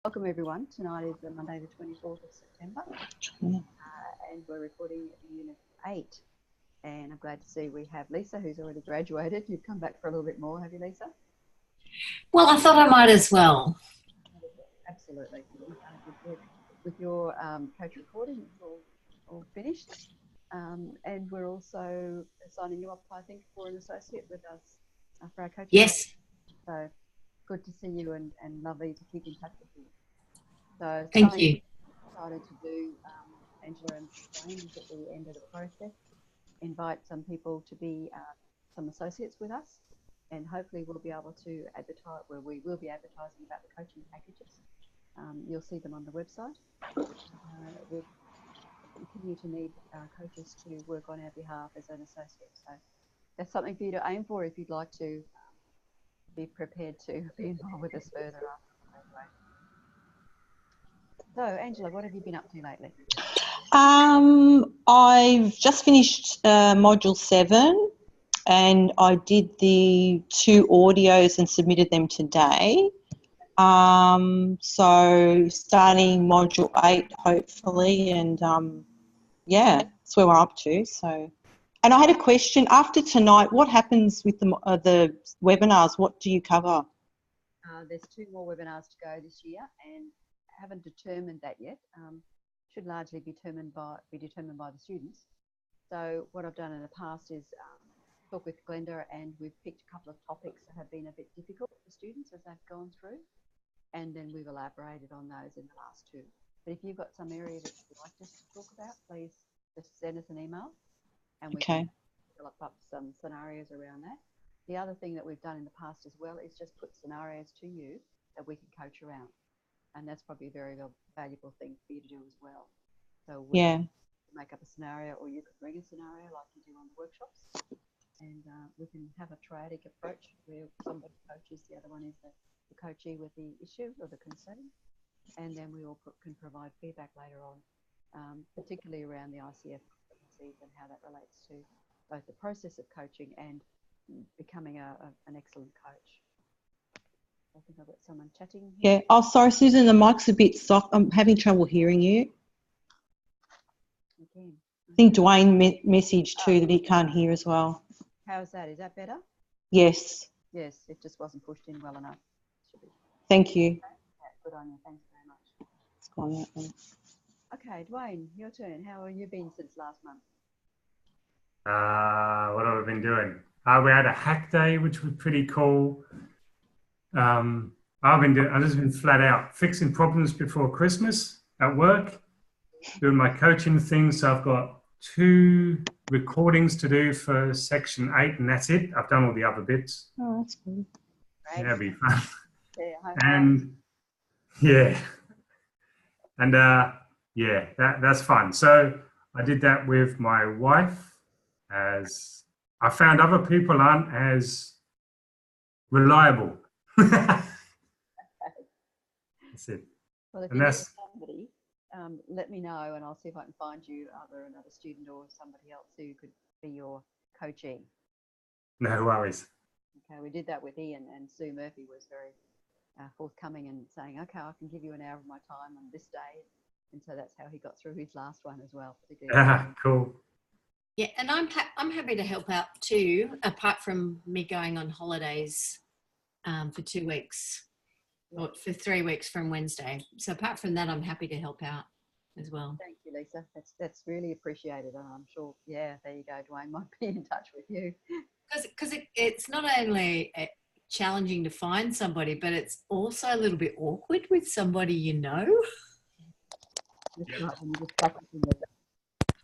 Welcome everyone. Tonight is Monday the 24th of September and we're recording Unit 8, and I'm glad to see we have Lisa, who's already graduated. You've come back for a little bit more, have you, Lisa? Well, I thought I might as well. Absolutely. With your coach recording, it's all finished, and we're also signing you up, I think, for an associate with us for our coaching. Yes. So good to see you and lovely to keep in touch with you. So thank you. Decided to do, Angela and Dwayne, is at the end of the process, invite some people to be some associates with us, and hopefully we'll be able to advertise, where we will be advertising about the coaching packages. You'll see them on the website. We continue to need coaches to work on our behalf as an associate. So that's something for you to aim for if you'd like to be prepared to be involved with us further after the graduation. So, Angela, what have you been up to lately? I've just finished Module 7 and I did the 2 audios and submitted them today. So starting Module 8 hopefully, and yeah, that's where we're up to. So, and I had a question after tonight. What happens with the webinars? What do you cover? There's 2 more webinars to go this year, and haven't determined that yet. Should largely be determined by the students. So what I've done in the past is talk with Glenda, and we've picked a couple of topics that have been a bit difficult for students as they've gone through, and then we've elaborated on those in the last 2. But if you've got some area that you'd like us to talk about, please just send us an email, and we can develop up some scenarios around that. The other thing that we've done in the past as well is just put scenarios to you that we can coach around. And that's probably a very valuable thing for you to do as well. So we make up a scenario, or you could bring a scenario like you do on the workshops, and we can have a triadic approach where somebody coaches, the other one is the coachee with the issue or the concern, and then we all can provide feedback later on, particularly around the ICF competencies and how that relates to both the process of coaching and becoming an excellent coach. I think I've got someone chatting. Yeah. Oh, sorry, Susan, the mic's a bit soft. I'm having trouble hearing you. Again. I think Dwayne messaged too that he can't hear as well. How is that? Is that better? Yes. Yes, it just wasn't pushed in well enough. Thank you. Okay. Yeah, good on you. Thanks very much. It's gone that way. Okay, Dwayne, your turn. How have you been since last month? What have I been doing? We had a hack day, which was pretty cool. I've just been flat out fixing problems before Christmas at work, doing my coaching thing. So I've got 2 recordings to do for section 8, and that's it. I've done all the other bits. Oh, that's good. Great. Yeah, it'll be fun. Yeah, And yeah, and yeah, that's fun. So I did that with my wife, as I found other people aren't as reliable. That's it. Well, if And you know that's somebody, let me know, and I'll see if I can find you another student or somebody else who could be your coachee. no worries. Okay, we did that with Ian, and Sue Murphy was very forthcoming and saying, okay, I can give you an hour of my time on this day. And so that's how he got through his last one as well. Cool. Yeah, and I'm happy to help out too, apart from me going on holidays for 2 weeks, or for 3 weeks from Wednesday. So apart from that, I'm happy to help out as well. Thank you, Lisa. That's really appreciated. I'm sure, yeah, there you go. Dwayne might be in touch with you. Because it's not only challenging to find somebody, but it's also a little bit awkward with somebody you know.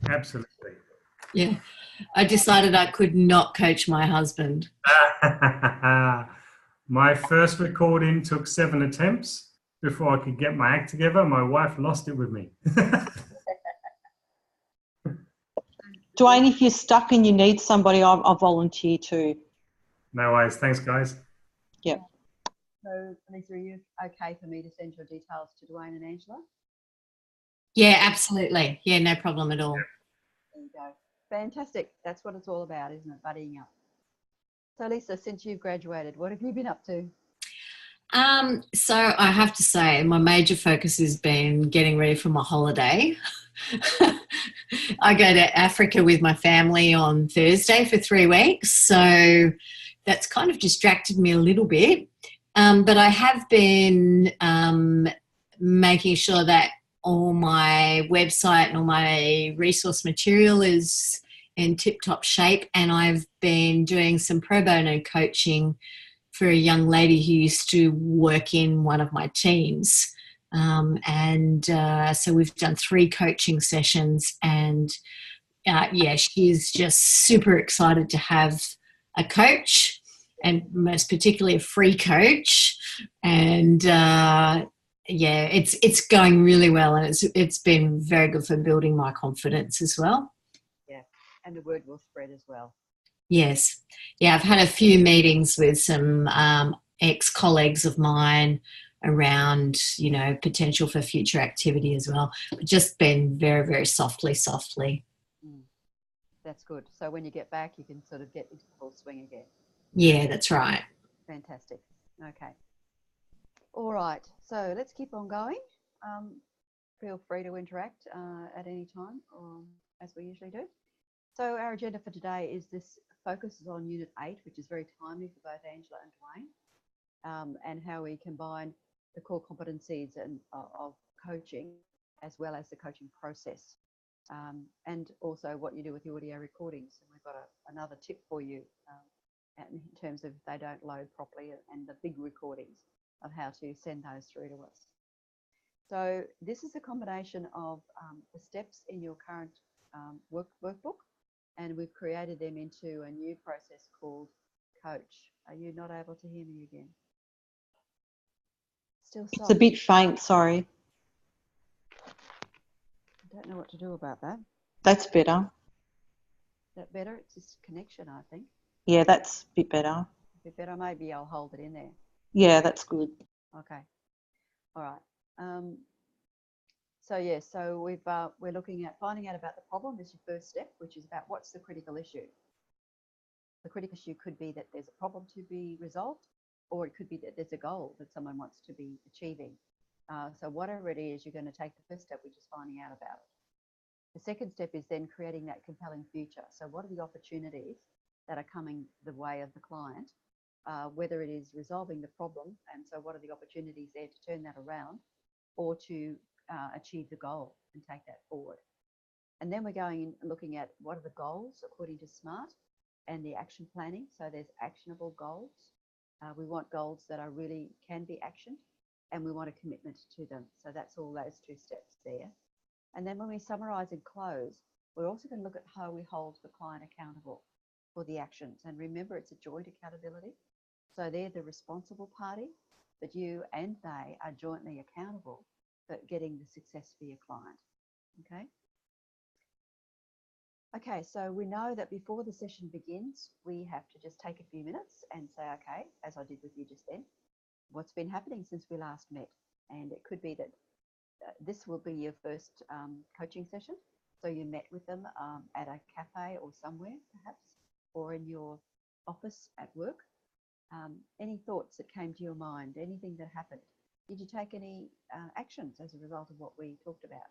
Absolutely. Yeah, I decided I could not coach my husband. My first recording took 7 attempts before I could get my act together. My wife lost it with me. Dwayne, if you're stuck and you need somebody, I'll volunteer too. No worries. Thanks, guys. Yep. So, Lisa, are you okay for me to send your details to Dwayne and Angela? Yeah, absolutely. Yeah, no problem at all. There you go. Fantastic. That's what it's all about, isn't it? Buddying up. So, Lisa, since you've graduated, what have you been up to? So I have to say, my major focus has been getting ready for my holiday. I go to Africa with my family on Thursday for 3 weeks, so that's kind of distracted me a little bit. But I have been making sure that all my website and all my resource material is in tip-top shape, and I've been doing some pro bono coaching for a young lady who used to work in one of my teams. So we've done 3 coaching sessions, and yeah, she's just super excited to have a coach, and most particularly a free coach. And yeah, it's going really well, and it's been very good for building my confidence as well. Yeah, and the word will spread as well. Yes. Yeah, I've had a few meetings with some ex-colleagues of mine around, potential for future activity as well. But just been very, very softly. That's good. So when you get back, you can sort of get into the full swing again. Yeah, that's right. Fantastic. Okay. All right. So let's keep on going. Feel free to interact at any time, as we usually do. So our agenda for today is this focuses on Unit 8, which is very timely for both Angela and Dwayne, and how we combine the core competencies of coaching as well as the coaching process, and also what you do with the audio recordings. And we've got another tip for you in terms of they don't load properly, and the big recordings of how to send those through to us. So this is a combination of the steps in your current workbook, and we've created them into a new process called Coach. Are you not able to hear me again? Still soft. It's a bit faint, sorry. I don't know what to do about that. That's better. Is that better? It's just connection, I think. Yeah, that's a bit better. A bit better. Maybe I'll hold it in there. Yeah, that's good. Okay. All right. So yeah, so we're looking at finding out about the problem. This is your first step, which is about what's the critical issue. The critical issue could be that there's a problem to be resolved, or it could be that there's a goal that someone wants to be achieving. So whatever it is, you're going to take the first step, which is finding out about it. The second step is then creating that compelling future. So what are the opportunities that are coming the way of the client, whether it is resolving the problem, and so what are the opportunities there to turn that around, or to achieve the goal and take that forward. And then we're going in and looking at what are the goals according to SMART and the action planning. So there's actionable goals. We want goals that are really can be actioned, and we want a commitment to them. So that's all those 2 steps there. And then when we summarize and close, we're also going to look at how we hold the client accountable for the actions. And remember, it's a joint accountability. So they're the responsible party, but you and they are jointly accountable for getting the success for your client. Okay. Okay, so we know that before the session begins, we have to just take a few minutes and say, okay, as I did with you just then, what's been happening since we last met? And it could be that this will be your first coaching session. So you met with them at a cafe or somewhere perhaps, or in your office at work. Any thoughts that came to your mind, anything that happened? Did you take any actions as a result of what we talked about?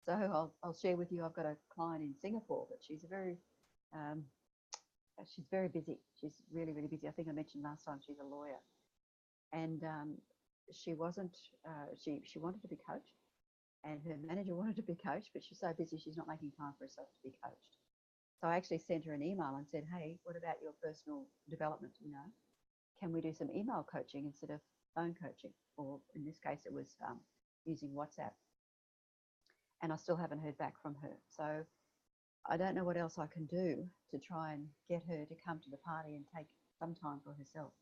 So I'll share with you, I've got a client in Singapore, but she's very busy. She's really, really busy. I think I mentioned last time she's a lawyer. And she wasn't, she wanted to be coached, and her manager wanted to be coached, but she's so busy she's not making time for herself to be coached. So I actually sent her an email and said, hey, what about your personal development? Can we do some email coaching instead of phone coaching? Or in this case, it was using WhatsApp. And I still haven't heard back from her. So I don't know what else I can do to try and get her to come to the party and take some time for herself.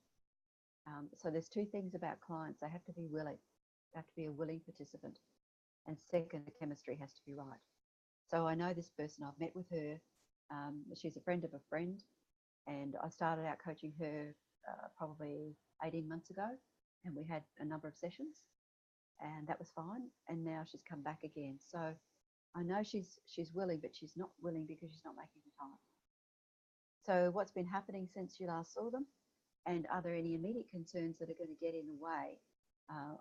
So there's 2 things about clients. They have to be willing. They have to be a willing participant. And second, the chemistry has to be right. So I know this person, I've met with her. She's a friend of a friend. And I started out coaching her probably 18 months ago. And we had a number of sessions. And that was fine. And now she's come back again. So I know she's willing, but she's not willing because she's not making the time. So what's been happening since you last saw them? And are there any immediate concerns that are going to get in the way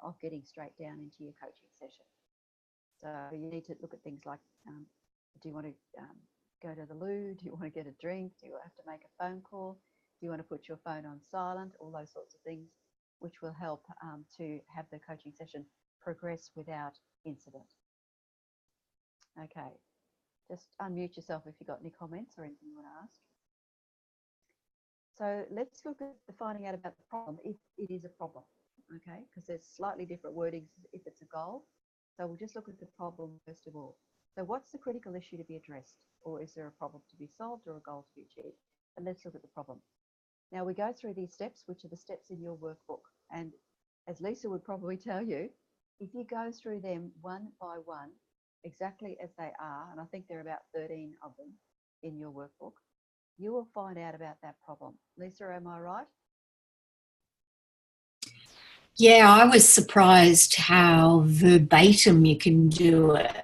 of getting straight down into your coaching session? So you need to look at things like, do you want to go to the loo? Do you want to get a drink? Do you have to make a phone call? Do you want to put your phone on silent? All those sorts of things, which will help to have the coaching session progress without incident. Okay, just unmute yourself if you've got any comments or anything you want to ask. So let's look at finding out about the problem, if it is a problem, okay? Because there's slightly different wordings if it's a goal. So we'll just look at the problem first of all. So what's the critical issue to be addressed? Or is there a problem to be solved or a goal to be achieved? And let's look at the problem. Now we go through these steps, which are the steps in your workbook. And as Lisa would probably tell you, if you go through them one by one, exactly as they are, and I think there are about 13 of them in your workbook, you will find out about that problem. Lisa, am I right? Yeah, I was surprised how verbatim you can do it.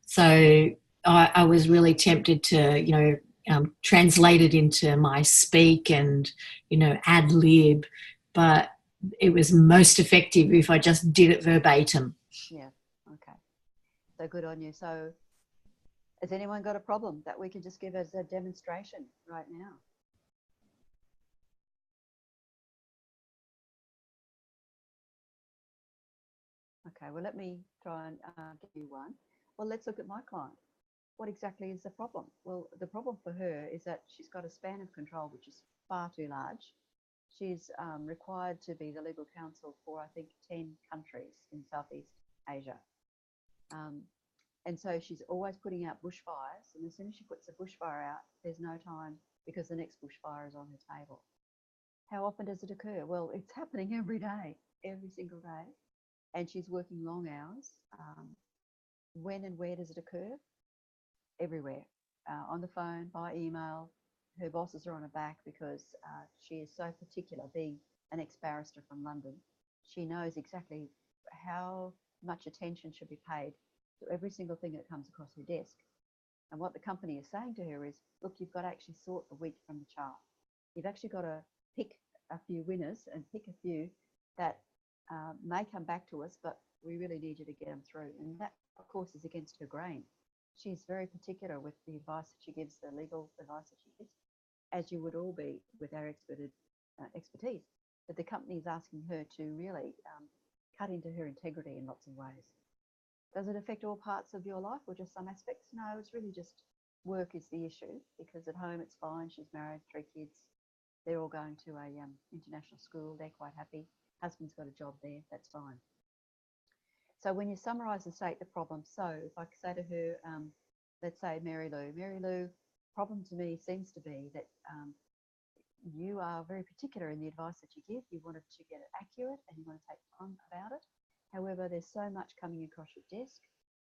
So I was really tempted to, translate it into my speak and, ad lib, but it was most effective if I just did it verbatim. Yeah, okay. So good on you. So has anyone got a problem that we can just give as a demonstration right now? Okay, well, let me try and give you one. Well, let's look at my client. What exactly is the problem? Well, the problem for her is that she's got a span of control which is far too large. She's required to be the legal counsel for, I think, 10 countries in Southeast Asia. And so she's always putting out bushfires. And as soon as she puts a bushfire out, there's no time because the next bushfire is on her table. How often does it occur? Well, it's happening every day, every single day. And she's working long hours. When and where does it occur? Everywhere. On the phone, by email. Her bosses are on her back because she is so particular, being an ex-barrister from London. She knows exactly how much attention should be paid to every single thing that comes across her desk. And what the company is saying to her is, look, you've got to actually sort the wheat from the chaff. You've actually got to pick a few winners and pick a few that may come back to us, but we really need you to get them through. And that, of course, is against her grain. She's very particular with the advice that she gives, the legal advice that she gives, as you would all be with our expertise. But the company is asking her to really cut into her integrity in lots of ways. Does it affect all parts of your life or just some aspects? No, it's really just work is the issue, because at home it's fine. She's married, 3 kids. They're all going to a international school. They're quite happy. Husband's got a job there. That's fine. So when you summarise and state the problem, so if I say to her, let's say Mary Lou, problem to me seems to be that you are very particular in the advice that you give. You wanted to get it accurate and you want to take time about it. However, there's so much coming across your desk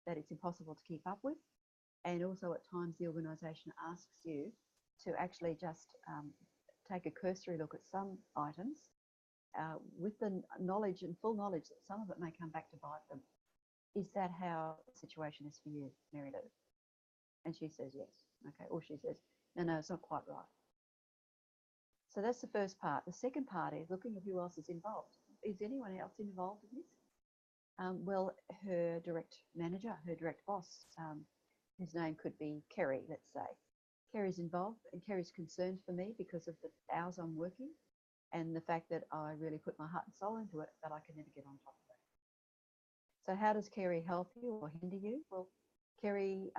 that it's impossible to keep up with. And also at times the organisation asks you to actually just take a cursory look at some items with the knowledge and full knowledge that some of it may come back to bite them. Is that how the situation is for you, Mary Lou? And she says yes. Okay, or she says, no, it's not quite right. So that's the first part. The second part is looking at who else is involved. Is anyone else involved in this? Well, her direct manager, her direct boss, whose name could be Kerry, let's say. Kerry's involved, and Kerry's concerned for me because of the hours I'm working and the fact that I really put my heart and soul into it, but I can never get on top of it. So how does Kerry help you or hinder you? Well, Kerry,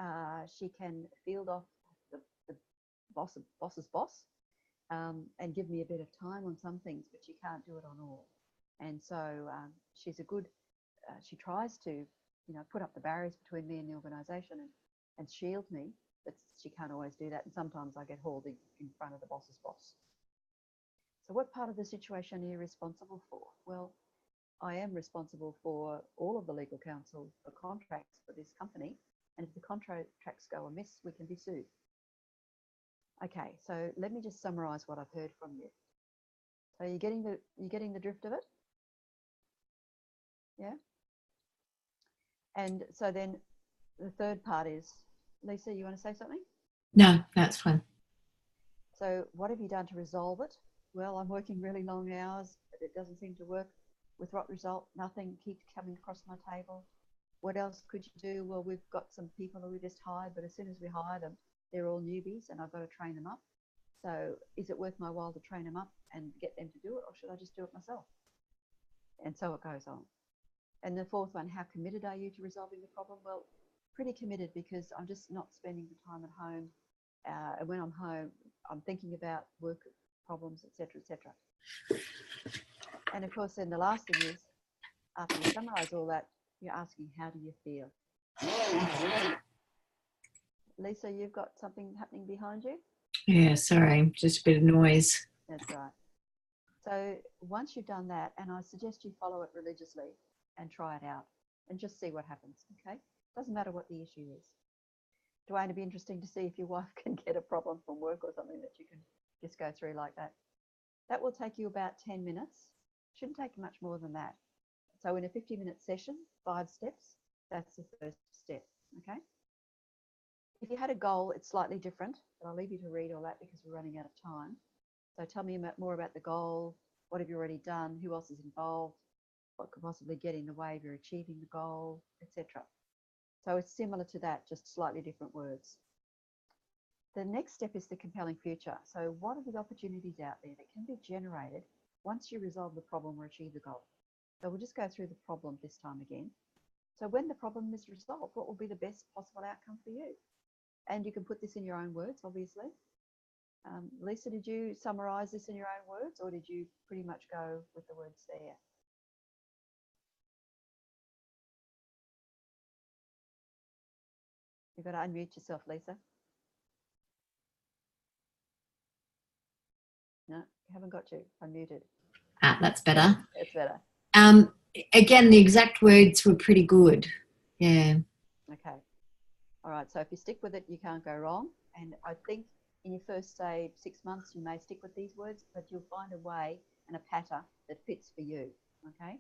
she can field off the boss's boss and give me a bit of time on some things, but she can't do it on all. And so she's a good, she tries to, put up the barriers between me and the organisation and shield me, but she can't always do that. And sometimes I get hauled in front of the boss's boss. So what part of the situation are you responsible for? Well, I am responsible for all of the legal counsel for contracts for this company. And if the contracts go amiss, we can be sued. Okay, so let me just summarise what I've heard from you. So you're getting the drift of it? Yeah? And so then the third part is, Lisa, you want to say something? No, that's fine. So what have you done to resolve it? well, I'm working really long hours, but it doesn't seem to work. With what result? Nothing keeps coming across my table. What else could you do? Well, we've got some people who we just hired, but as soon as we hire them, they're all newbies and I've got to train them up. So is it worth my while to train them up and get them to do it, or should I just do it myself? And so it goes on. And the fourth one, how committed are you to resolving the problem? Well, pretty committed, because I'm just not spending the time at home. And when I'm home, I'm thinking about work problems, etc., etc. And of course, then the last thing is, after you summarize all that, you're asking, how do you feel? Lisa, you've got something happening behind you? Yeah, sorry, just a bit of noise. That's right. So once you've done that, and I suggest you follow it religiously and try it out and just see what happens, okay? Doesn't matter what the issue is. Dwayne, it'd be interesting to see if your wife can get a problem from work or something that you can just go through like that. That will take you about 10 minutes. Shouldn't take much more than that. So in a 50-minute session, 5 steps, that's the first step, okay? If you had a goal, it's slightly different, but I'll leave you to read all that because we're running out of time. So tell me more about the goal. What have you already done? Who else is involved? What could possibly get in the way of your achieving the goal, etc. So it's similar to that, just slightly different words. The next step is the compelling future. So what are the opportunities out there that can be generated once you resolve the problem or achieve the goal? So we'll just go through the problem this time again. So when the problem is resolved, what will be the best possible outcome for you? And you can put this in your own words, obviously. Lisa, did you summarize this in your own words, or did you pretty much go with the words there? You've got to unmute yourself, Lisa. No, you haven't got you unmuted. Ah, that's better. It's better. Again, the exact words were pretty good. Yeah. Okay. All right. So if you stick with it, you can't go wrong. And I think in your first, say, 6 months, you may stick with these words, but you'll find a way and a pattern that fits for you. Okay.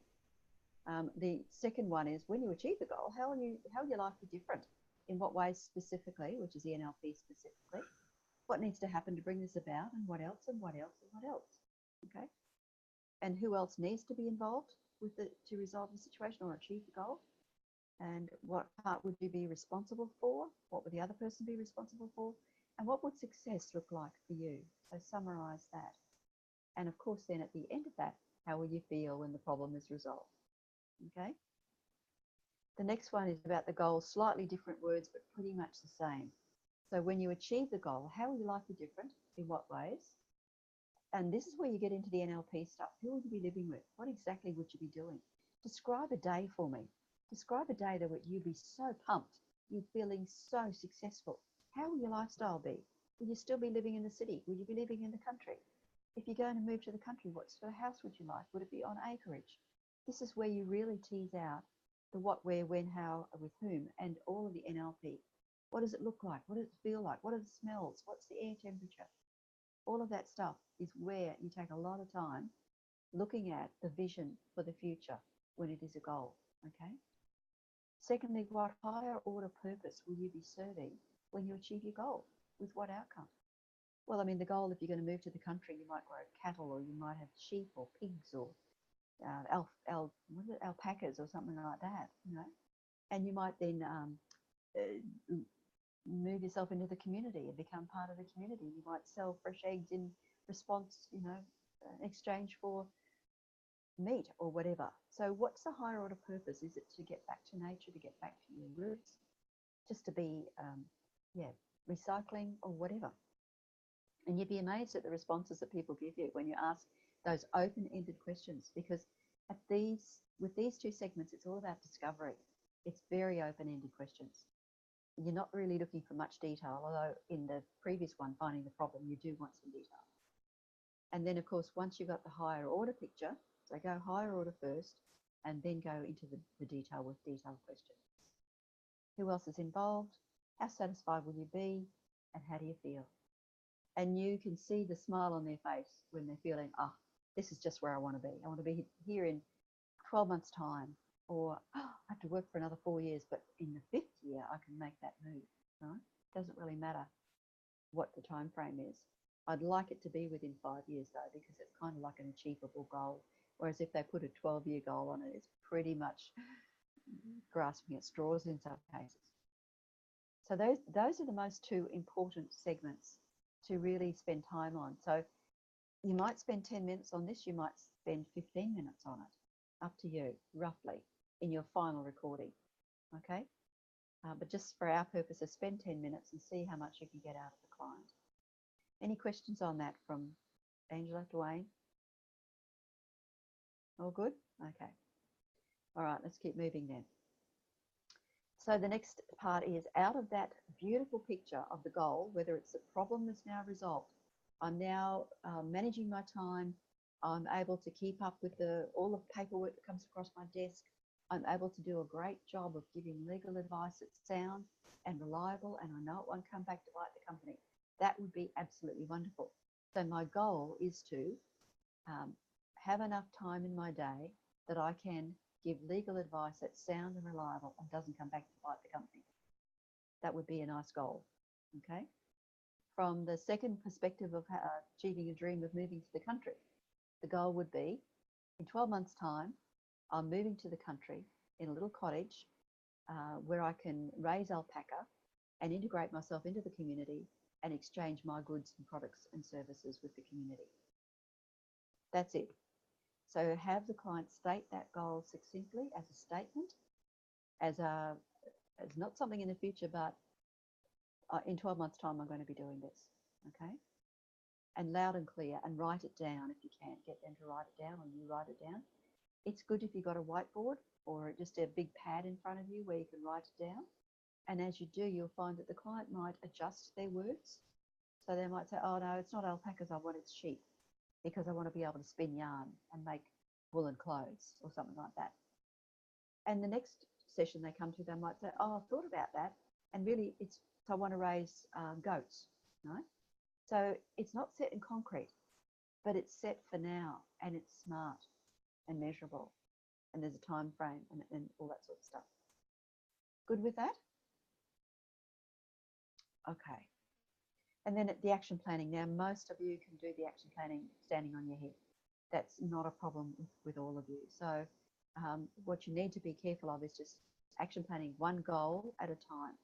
The second one is, when you achieve the goal, how will your life be different? In what ways specifically, which is the NLP specifically? What needs to happen to bring this about, and what else, and what else, and what else? Okay. And who else needs to be involved with it to resolve the situation or achieve the goal? And what part would you be responsible for? What would the other person be responsible for? And what would success look like for you? So summarize that. And of course, then at the end of that, how will you feel when the problem is resolved? Okay. The next one is about the goal, slightly different words, but pretty much the same. So when you achieve the goal, how will your life be different? In what ways? And this is where you get into the NLP stuff. Who will you be living with? What exactly would you be doing? Describe a day for me. Describe a day that you'd be so pumped, you're feeling so successful. How will your lifestyle be? Will you still be living in the city? Will you be living in the country? If you're going to move to the country, what sort of house would you like? Would it be on acreage? This is where you really tease out the what, where, when, how, with whom, and all of the NLP. What does it look like? What does it feel like? What are the smells? What's the air temperature? All of that stuff is where you take a lot of time looking at the vision for the future when it is a goal, okay? Secondly, what higher order purpose will you be serving when you achieve your goal? With what outcome? Well, I mean, the goal, if you're going to move to the country, you might grow cattle, or you might have sheep or pigs, or alpacas or something like that, you know? And you might then move yourself into the community and become part of the community. You might sell fresh eggs in response, you know, in exchange for meat or whatever. So what's the higher order purpose? Is it to get back to nature, to get back to your roots, just to be, recycling or whatever? And you'd be amazed at the responses that people give you when you ask those open-ended questions, because with these two segments, it's all about discovery. It's very open-ended questions. You're not really looking for much detail, although in the previous one, finding the problem, you do want some detail. And then, of course, once you've got the higher order picture, so go higher order first, and then go into the detail with detailed questions. Who else is involved? How satisfied will you be? And how do you feel? And you can see the smile on their face when they're feeling, oh, this is just where I want to be. I want to be here in 12 months' time. Or, oh, I have to work for another 4 years, but in the 5th year, I can make that move, right? It doesn't really matter what the time frame is. I'd like it to be within 5 years though, because it's kind of like an achievable goal. Whereas if they put a 12-year goal on it, it's pretty much grasping at straws in some cases. So those are the most two important segments to really spend time on. So you might spend 10 minutes on this, you might spend 15 minutes on it, up to you, roughly, in your final recording, okay? But just for our purposes, spend 10 minutes and see how much you can get out of the client. Any questions on that from Angela, Dwayne? All good? Okay. All right, let's keep moving then. So the next part is, out of that beautiful picture of the goal, whether it's a problem that's now resolved, I'm now managing my time, I'm able to keep up with all the paperwork that comes across my desk, I'm able to do a great job of giving legal advice that's sound and reliable, and I know it won't come back to bite the company. That would be absolutely wonderful. So my goal is to have enough time in my day that I can give legal advice that's sound and reliable and doesn't come back to bite the company. That would be a nice goal, okay? From the second perspective of achieving a dream of moving to the country, the goal would be, in 12 months' time, I'm moving to the country in a little cottage where I can raise alpaca and integrate myself into the community and exchange my goods and products and services with the community. That's it. So have the client state that goal succinctly as a statement, as not something in the future, but in 12 months' time, I'm going to be doing this, okay? And loud and clear, and write it down if you can. Get them to write it down, or you write it down. It's good if you've got a whiteboard or just a big pad in front of you where you can write it down. And as you do, you'll find that the client might adjust their words. So they might say, oh no, it's not alpacas I want, it's sheep, because I want to be able to spin yarn and make woolen clothes or something like that. And the next session they come to, they might say, oh, I've thought about that, and really so I want to raise goats, right? So it's not set in concrete, but it's set for now, and it's smart and measurable, and there's a time frame and all that sort of stuff. Good with that? Okay. And then the action planning. Now, most of you can do the action planning standing on your head. That's not a problem with all of you. So what you need to be careful of is just action planning one goal at a time.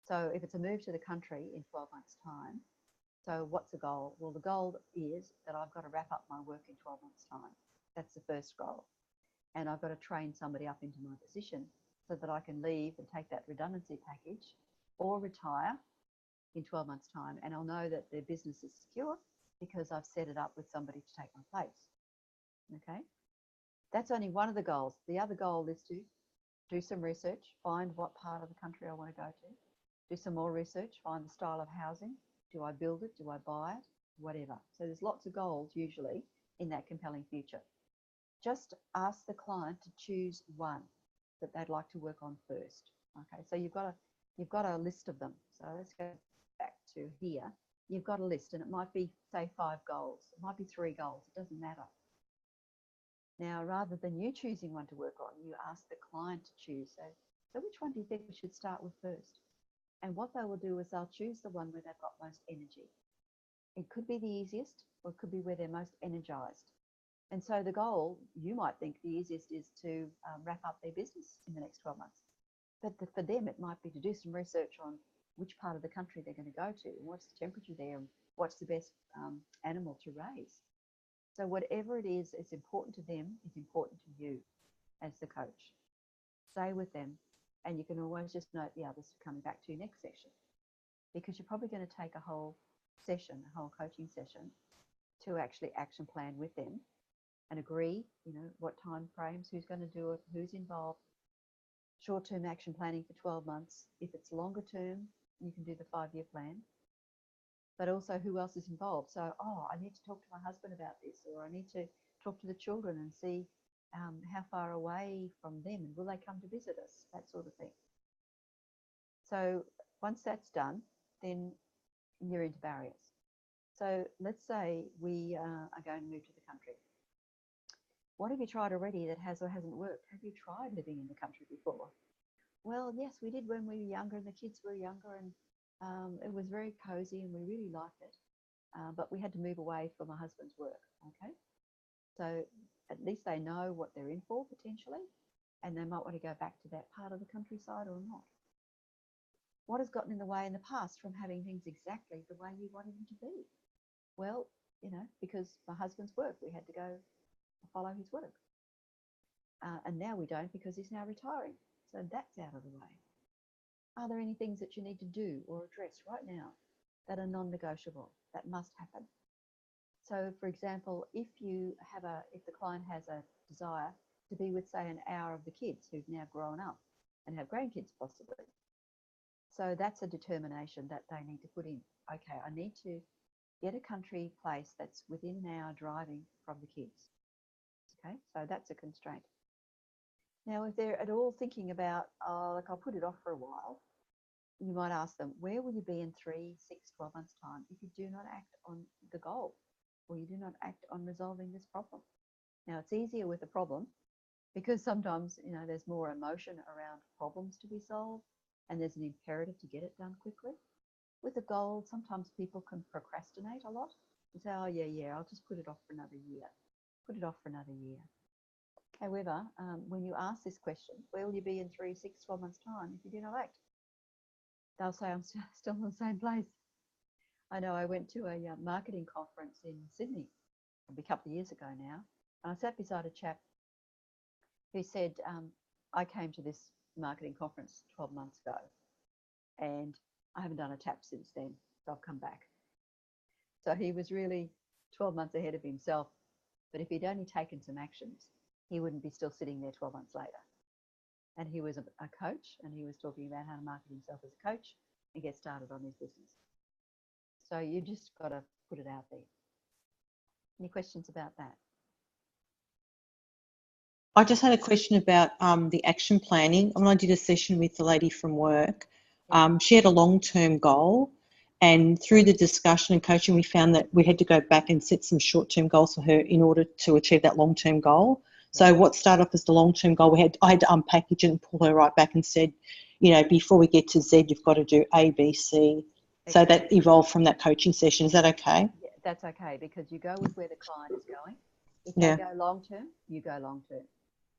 So if it's a move to the country in 12 months' time, so what's the goal? Well, the goal is that I've got to wrap up my work in 12 months' time. That's the first goal. And I've got to train somebody up into my position so that I can leave and take that redundancy package or retire in 12 months' time. And I'll know that their business is secure because I've set it up with somebody to take my place. Okay? That's only one of the goals. The other goal is to do some research, find what part of the country I want to go to, do some more research, find the style of housing. Do I build it? Do I buy it? Whatever. So there's lots of goals usually in that compelling future. Just ask the client to choose one that they'd like to work on first. Okay, so you've got a list of them. So let's go back to here. You've got a list, and it might be, say, 5 goals. It might be 3 goals. It doesn't matter. Now, rather than you choosing one to work on, you ask the client to choose. So which one do you think we should start with first? And what they will do is they'll choose the one where they've got most energy. It could be the easiest, or it could be where they're most energized. And so the goal, you might think the easiest is to wrap up their business in the next 12 months. But for them, it might be to do some research on which part of the country they're going to go to, and what's the temperature there, and what's the best animal to raise. So whatever it is, it's important to them, is important to you as the coach. Stay with them, and you can always just note the others coming back to you next session, because you're probably going to take a whole session, a whole coaching session, to actually action plan with them and agree, what time frames, who's going to do it, who's involved. Short-term action planning for 12 months. If it's longer term, you can do the 5-year plan. But also who else is involved. So, I need to talk to my husband about this, or I need to talk to the children and see how far away from them, and will they come to visit us, that sort of thing. So once that's done, then you're into barriers. So let's say we are going to move to the country. What have you tried already that has or hasn't worked? Have you tried living in the country before? Well, yes, we did when we were younger and the kids were younger, and it was very cozy and we really liked it. but we had to move away from my husband's work. Okay, so at least they know what they're in for potentially, and they might want to go back to that part of the countryside or not. What has gotten in the way in the past from having things exactly the way you wanted them to be? Well, because my husband's work, we had to go follow his work. And now we don't because he's now retiring. So that's out of the way. Are there any things that you need to do or address right now that are non-negotiable, that must happen? So, for example, if the client has a desire to be with, say, an hour of the kids who've now grown up and have grandkids possibly. So that's a determination that they need to put in. Okay, I need to get a country place that's within an hour driving from the kids. Okay, so that's a constraint. Now, if they're at all thinking about, I'll put it off for a while, you might ask them, where will you be in 3, 6, 12 months' time if you do not act on the goal or you do not act on resolving this problem? Now, it's easier with a problem because sometimes, there's more emotion around problems to be solved and there's an imperative to get it done quickly. With a goal, sometimes people can procrastinate a lot and say, oh, yeah, I'll just put it off for another year. Put it off for another year. However, when you ask this question, where will you be in 3, 6, 12 months' time if you do not act? They'll say, I'm still in the same place. I know I went to a marketing conference in Sydney a couple of years ago now. And I sat beside a chap who said, I came to this marketing conference 12 months ago and I haven't done a tap since then, so I've come back. So he was really 12 months ahead of himself. But if he'd only taken some actions, he wouldn't be still sitting there 12 months later. And he was a coach, and he was talking about how to market himself as a coach and get started on his business. So you just got to put it out there. Any questions about that? I just had a question about the action planning. When I did a session with the lady from work, she had a long-term goal, and through the discussion and coaching, we found that we had to go back and set some short-term goals for her in order to achieve that long-term goal. So what started off as the long-term goal, I had to unpackage it and pull her right back and said, before we get to Z, you've got to do A, B, C. So that evolved from that coaching session. Is that okay? Yeah, that's okay, because you go with where the client is going. If they go long-term, you go long-term.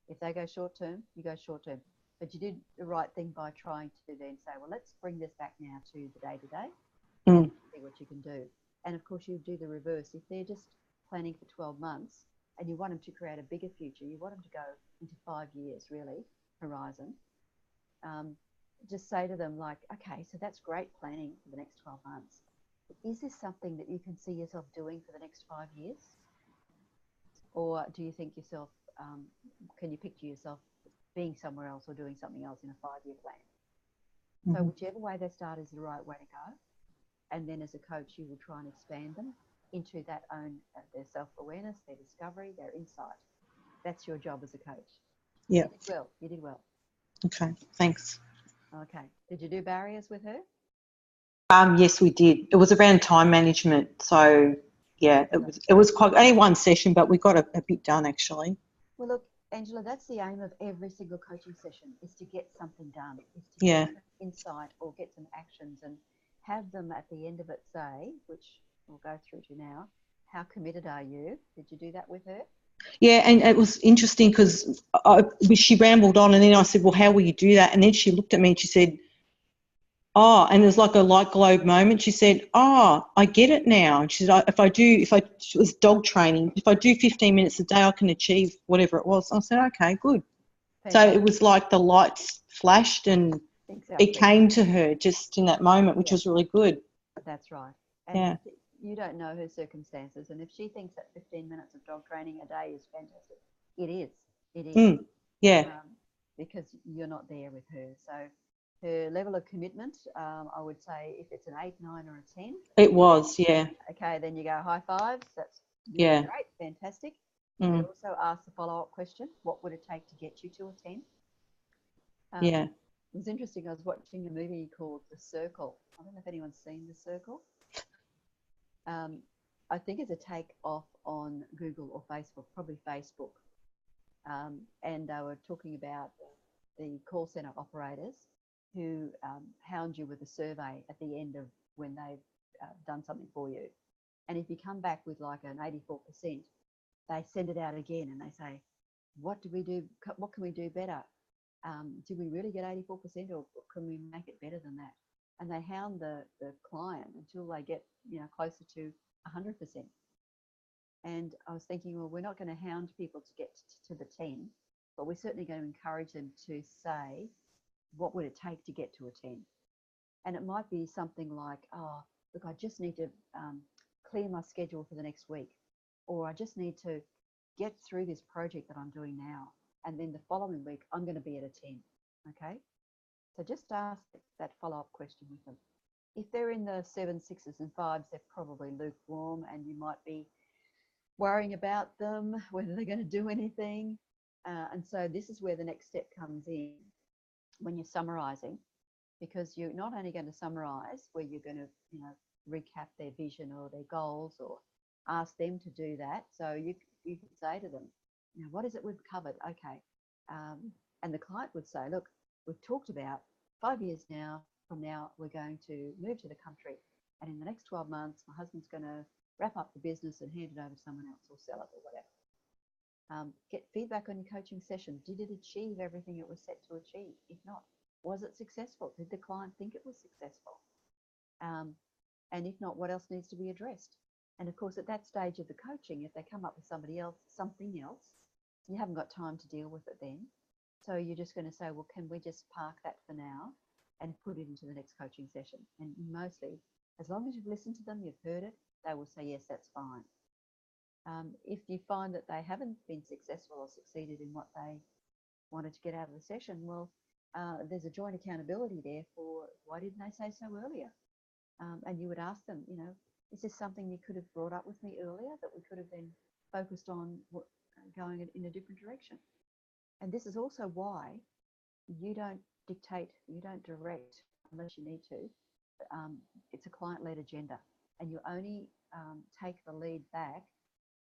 If they go short-term, you go short-term. But you did the right thing by trying to then say, well, let's bring this back now to the day-to-day and see what you can do. And, of course, you do the reverse. If they're just planning for 12 months and you want them to create a bigger future, you want them to go into 5 years, really, horizon, just say to them, like, okay, so that's great planning for the next 12 months. Is this something that you can see yourself doing for the next 5 years? Or do you think yourself, can you picture yourself being somewhere else or doing something else in a 5-year plan? So whichever way they start is the right way to go. And then as a coach, you will try and expand them into that own, their self-awareness, their discovery, their insight. That's your job as a coach. Yeah. You did well. Okay, thanks. Okay. Did you do barriers with her? Yes, we did. It was around time management. So, yeah, it was quite only one session, but we got a bit done actually. Well, look, Angela, that's the aim of every single coaching session, is to get something done, is to get some insight or get some actions and have them at the end of it say, which we'll go through to now, how committed are you? Did you do that with her? Yeah, and it was interesting because she rambled on and then I said, well, how will you do that? And then she looked at me and she said, oh, and there's like a light globe moment. She said, oh, I get it now. And she said, it was dog training, if I do 15 minutes a day, I can achieve whatever it was. I said, okay, good. So it was like the lights flashed and it came to her just in that moment, which was really good. That's right. And you don't know her circumstances. And if she thinks that 15 minutes of dog training a day is fantastic, it is. It is. Because you're not there with her. So her level of commitment, I would say if it's an 8, 9 or a 10. It was, yeah. Okay, then you go high fives. That's great, fantastic. You also ask the follow-up question, what would it take to get you to a 10? It was interesting. I was watching a movie called The Circle. I don't know if anyone's seen The Circle. I think it's a take-off on Google or Facebook, probably Facebook. And they were talking about the call centre operators who hound you with a survey at the end of when they've done something for you. And if you come back with like an 84%, they send it out again and they say, what do we do? What can we do better? Do we really get 84% or can we make it better than that? And they hound the client until they get, closer to 100%. And I was thinking, well, we're not going to hound people to get to the 10, but we're certainly going to encourage them to say, what would it take to get to a 10? And it might be something like, oh, look, I just need to clear my schedule for the next week, or I just need to get through this project that I'm doing now. And then the following week, I'm going to be at a 10, okay? So just ask that follow-up question with them. If they're in the 7s, 6s and 5s, they're probably lukewarm and you might be worrying about them, whether they're going to do anything. And so this is where the next step comes in when you're summarising, because you're not only going to summarise where you're going to, recap their vision or their goals or ask them to do that. So you can say to them, what is it we've covered? Okay. And the client would say, look, we've talked about 5 years from now, we're going to move to the country. And in the next 12 months, my husband's going to wrap up the business and hand it over to someone else or sell it or whatever. Get feedback on your coaching session. Did it achieve everything it was set to achieve? If not, was it successful? Did the client think it was successful? And if not, what else needs to be addressed? And of course, at that stage of the coaching, if they come up with something else, you haven't got time to deal with it then. So you're just going to say, well, can we just park that for now and put it into the next coaching session? And mostly, as long as you've listened to them, you've heard it, they will say, yes, that's fine. If you find that they haven't been successful or succeeded in what they wanted to get out of the session, well, there's a joint accountability there for why didn't they say so earlier? And you would ask them, is this something you could have brought up with me earlier that we could have then focused on going in a different direction? And this is also why you don't dictate, you don't direct unless you need to. It's a client-led agenda, and you only take the lead back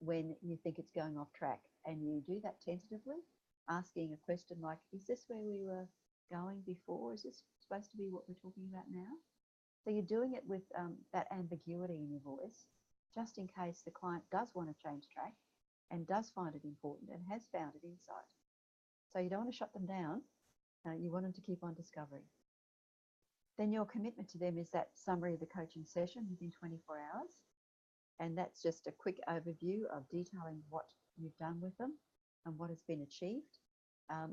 when you think it's going off track. And you do that tentatively, asking a question like, is this where we were going before? Is this supposed to be what we're talking about now? So you're doing it with that ambiguity in your voice, just in case the client does want to change track and does find it important and has found it insight. So you don't want to shut them down. You want them to keep on discovering. Then your commitment to them is that summary of the coaching session within 24 hours. And that's just a quick overview of detailing what you've done with them and what has been achieved.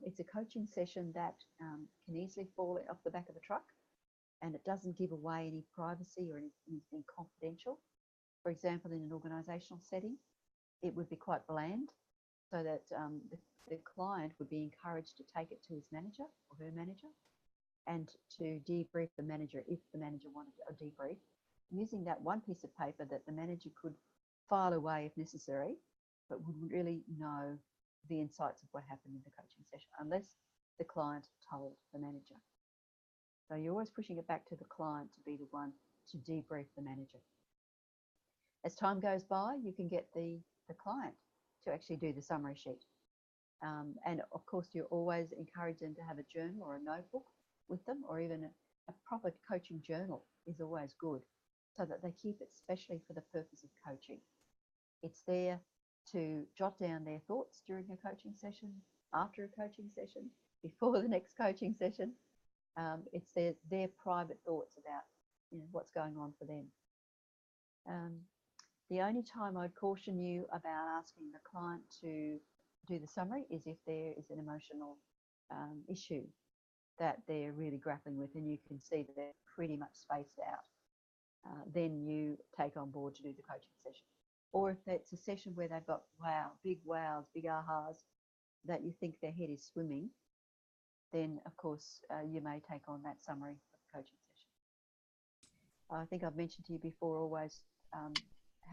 It's a coaching session that can easily fall off the back of a truck, and it doesn't give away any privacy or anything confidential. For example, in an organisational setting, it would be quite bland, so that the client would be encouraged to take it to his manager or her manager and to debrief the manager if the manager wanted a debrief, using that one piece of paper that the manager could file away if necessary, but wouldn't really know the insights of what happened in the coaching session unless the client told the manager. So you're always pushing it back to the client to be the one to debrief the manager. As time goes by, you can get the client to actually do the summary sheet. And of course, you always encourage them to have a journal or a notebook with them, or even a proper coaching journal is always good, so that they keep it especially for the purpose of coaching. It's there to jot down their thoughts during a coaching session, after a coaching session, before the next coaching session. It's their private thoughts about what's going on for them. The only time I'd caution you about asking the client to do the summary is if there is an emotional issue that they're really grappling with and you can see that they're pretty much spaced out. Then you take on board to do the coaching session. Or if it's a session where they've got big wows, big ahas, that you think their head is swimming, then of course you may take on that summary of the coaching session. I think I've mentioned to you before, always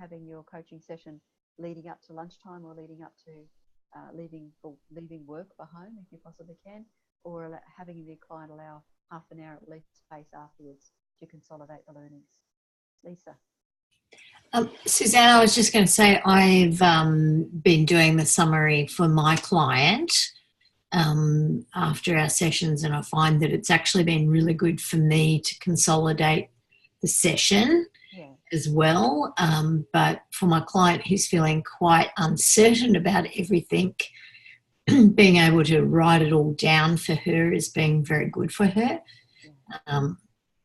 having your coaching session leading up to lunchtime or leading up to leaving work for home if you possibly can, or having the client allow half an hour at least space afterwards to consolidate the learnings. Lisa. Suzanne, I was just going to say I've been doing the summary for my client after our sessions, and I find that it's actually been really good for me to consolidate the session. Yeah. as well. But for my client who's feeling quite uncertain about everything, being able to write it all down for her is being very good for her.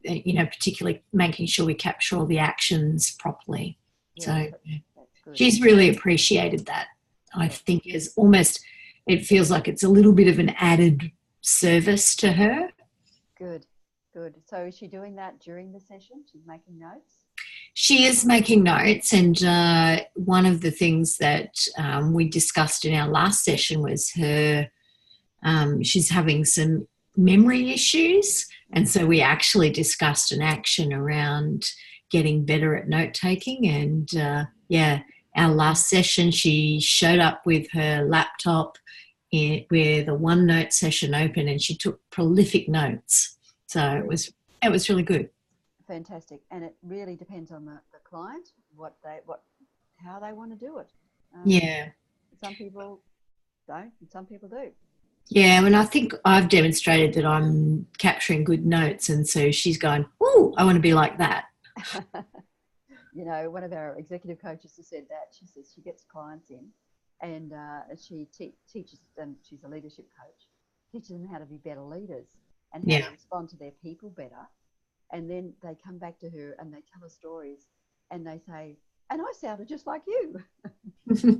Particularly making sure we capture all the actions properly. Yeah, So that's good. she's really appreciated that. I think is almost, it feels like it's a little bit of an added service to her. Good. So is she doing that during the session? She's making notes? She is making notes, and one of the things that we discussed in our last session was her, she's having some memory issues, and so we actually discussed an action around getting better at note taking. And our last session, she showed up with her laptop with a OneNote session open, and she took prolific notes. So it was really good. Fantastic. And it really depends on the client, how they want to do it. Some people don't, and some people do. Yeah, and I think I've demonstrated that I'm capturing good notes, and so she's going, "Ooh, I want to be like that." One of our executive coaches has said that. She says she gets clients in, and she teaches them. She's a leadership coach. Teaches them how to be better leaders and how to respond to their people better. And then they come back to her and they tell her stories, and they say, "And I sounded just like you." So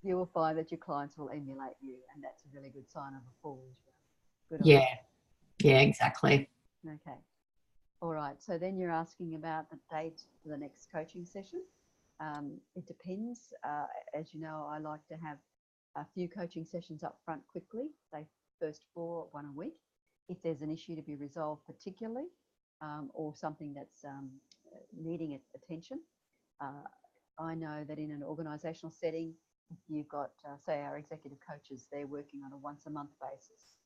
you will find that your clients will emulate you, and that's a really good sign of a fall as well. Good on you. Yeah, exactly. Okay. All right. So then you're asking about the date for the next coaching session. It depends. As you know, I like to have a few coaching sessions up front quickly, say first 4, one a week. If there's an issue to be resolved particularly, or something that's needing attention. I know that in an organisational setting, if you've got, say, our executive coaches, they're working on a once-a-month basis,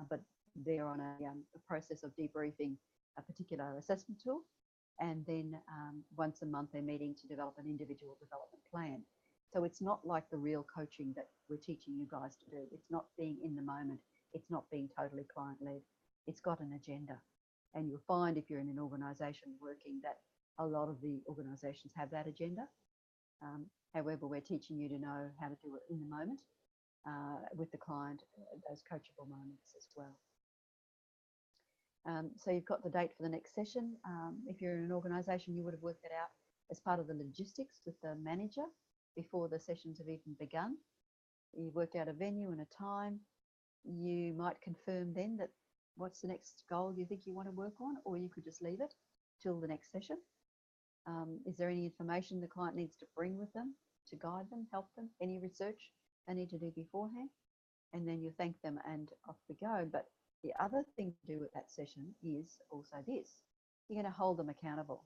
but they're on a process of debriefing a particular assessment tool, and then once a month they're meeting to develop an individual development plan. So it's not like the real coaching that we're teaching you guys to do. It's not being in the moment. It's not being totally client-led. It's got an agenda. And you'll find if you're in an organisation working that a lot of the organisations have that agenda. However, we're teaching you to know how to do it in the moment with the client, those coachable moments as well. So you've got the date for the next session. If you're in an organisation, you would have worked it out as part of the logistics with the manager before the sessions have even begun. You worked out a venue and a time. You might confirm then that what's the next goal you think you want to work on, or you could just leave it till the next session. Is there any information the client needs to bring with them to guide them, help them, any research they need to do beforehand? And then you thank them and off we go. But the other thing to do with that session is also this. You're going to hold them accountable,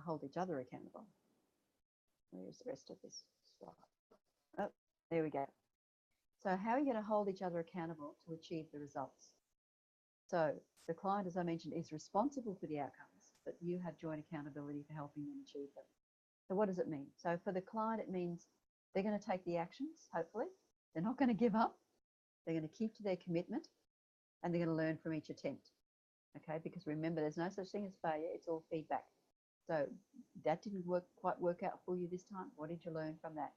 hold each other accountable. Where's the rest of this slide? Oh, there we go. So how are you going to hold each other accountable to achieve the results? So the client, as I mentioned, is responsible for the outcomes, but you have joint accountability for helping them achieve them. So what does it mean? So for the client, it means they're going to take the actions, hopefully. They're not going to give up. They're going to keep to their commitment, and they're going to learn from each attempt. Okay, because remember, there's no such thing as failure. It's all feedback. So that didn't quite work out for you this time. What did you learn from that?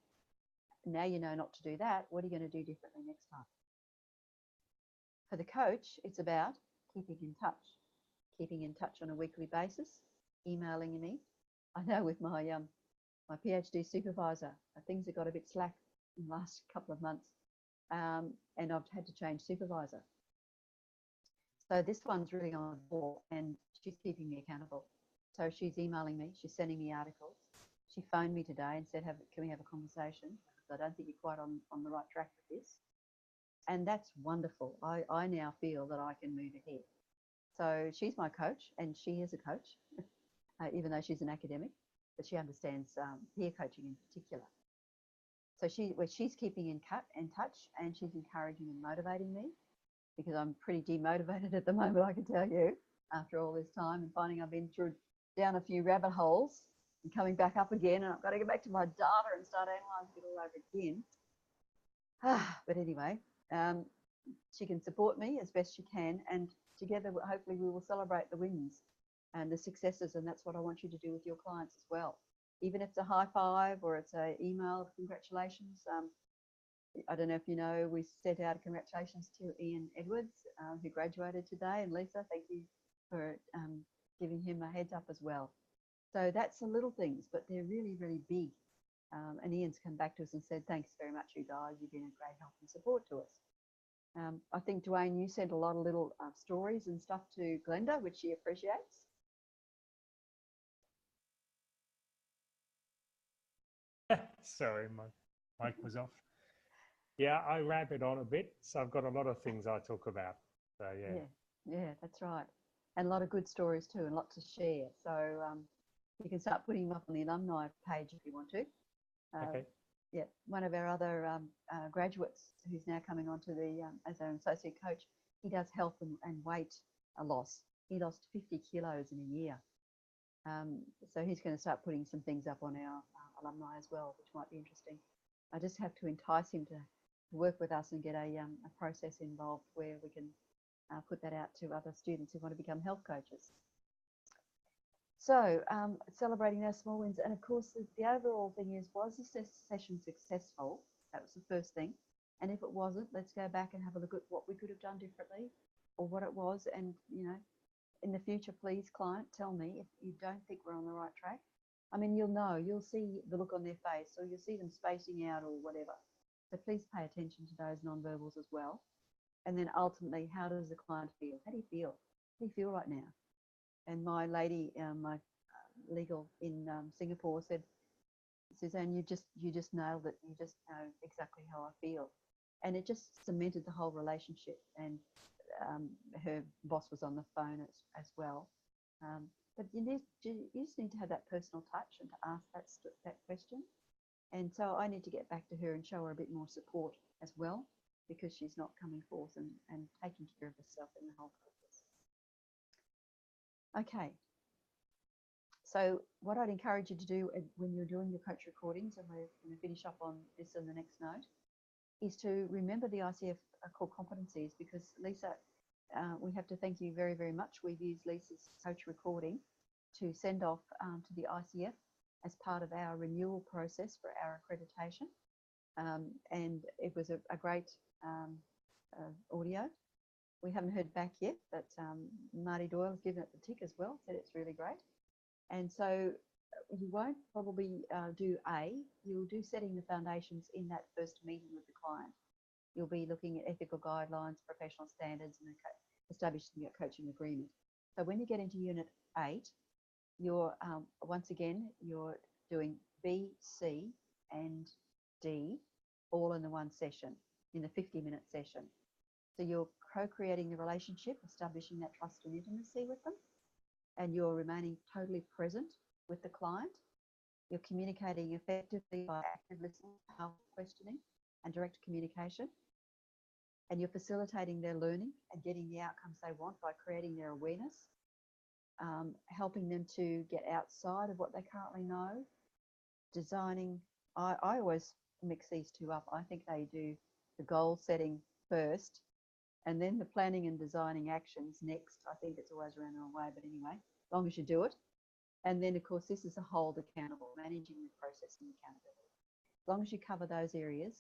Now you know not to do that. What are you going to do differently next time? For the coach, it's about keeping in touch on a weekly basis, emailing me. I know with my my PhD supervisor, things have got a bit slack in the last couple of months, and I've had to change supervisor. So this one's really on board, and she's keeping me accountable. So she's emailing me, she's sending me articles. She phoned me today and said, can we have a conversation? Because I don't think you're quite on the right track with this. And that's wonderful. I now feel that I can move ahead. So she's my coach, and she is a coach, even though she's an academic, but she understands peer coaching in particular. So she's keeping in touch, and she's encouraging and motivating me, because I'm pretty demotivated at the moment, I can tell you, after all this time, and finding I've been down a few rabbit holes and coming back up again, and I've got to get back to my data and start analysing it all over again. But anyway, she can support me as best she can, and together hopefully we will celebrate the wins and the successes, and that's what I want you to do with your clients as well. Even if it's a high five or it's an email of congratulations. I don't know if you know, we sent out congratulations to Ian Edwards, who graduated today, and Lisa, thank you for giving him a heads up as well. So that's the little things, but they're really, really big. And Ian's come back to us and said, thanks very much, you guys. You've been a great help and support to us. I think, Dwayne, you sent a lot of little stories and stuff to Glenda, which she appreciates. Sorry, my mic was off. Yeah, I rabbit on a bit, so I've got a lot of things I talk about. So Yeah, that's right. And a lot of good stories too, and lots to share. So you can start putting them up on the alumni page if you want to. okay. Yeah, one of our other graduates who's now coming on to the as an associate coach, he does health and weight loss. He lost 50 kilos in a year. So he's going to start putting some things up on our alumni as well, which might be interesting. I just have to entice him to work with us and get a process involved where we can put that out to other students who want to become health coaches. So celebrating those small wins. And of course, the overall thing is, was this session successful? That was the first thing. And if it wasn't, let's go back and have a look at what we could have done differently or what it was. And, you know, in the future, please, client, tell me if you don't think we're on the right track. I mean, you'll know, you'll see the look on their face, or you'll see them spacing out or whatever. So please pay attention to those non-verbals as well. And then ultimately, how does the client feel? How do you feel? How do you feel right now? And my lady, my legal in Singapore said, Suzanne, you just nailed it. You just know exactly how I feel. And it just cemented the whole relationship. And her boss was on the phone as well. But you just need to have that personal touch and to ask that question. And so I need to get back to her and show her a bit more support as well, because she's not coming forth and taking care of herself in the whole process. Okay. So what I'd encourage you to do when you're doing your coach recordings, and we're going to finish up on this in the next note, is to remember the ICF core competencies, because Lisa, we have to thank you very, very much. We've used Lisa's coach recording to send off to the ICF as part of our renewal process for our accreditation. And it was a great audio. We haven't heard back yet, but Marty Doyle has given it the tick as well, said it's really great. And so you won't probably do A, you'll do setting the foundations in that first meeting with the client. You'll be looking at ethical guidelines, professional standards, and establishing a coaching agreement. So when you get into Unit 8, you're, once again, you're doing B, C, and D all in the one session, in the 50-minute session. So you're co-creating the relationship, establishing that trust and intimacy with them, and you're remaining totally present with the client. You're communicating effectively by active listening, powerful questioning, and direct communication. And you're facilitating their learning and getting the outcomes they want by creating their awareness, helping them to get outside of what they currently know, designing. I always mix these two up. I think they do the goal setting first, and then the planning and designing actions next. I think it's always around the wrong way, but anyway, as long as you do it. And then, of course, this is a hold accountable, managing the process and accountability. As long as you cover those areas,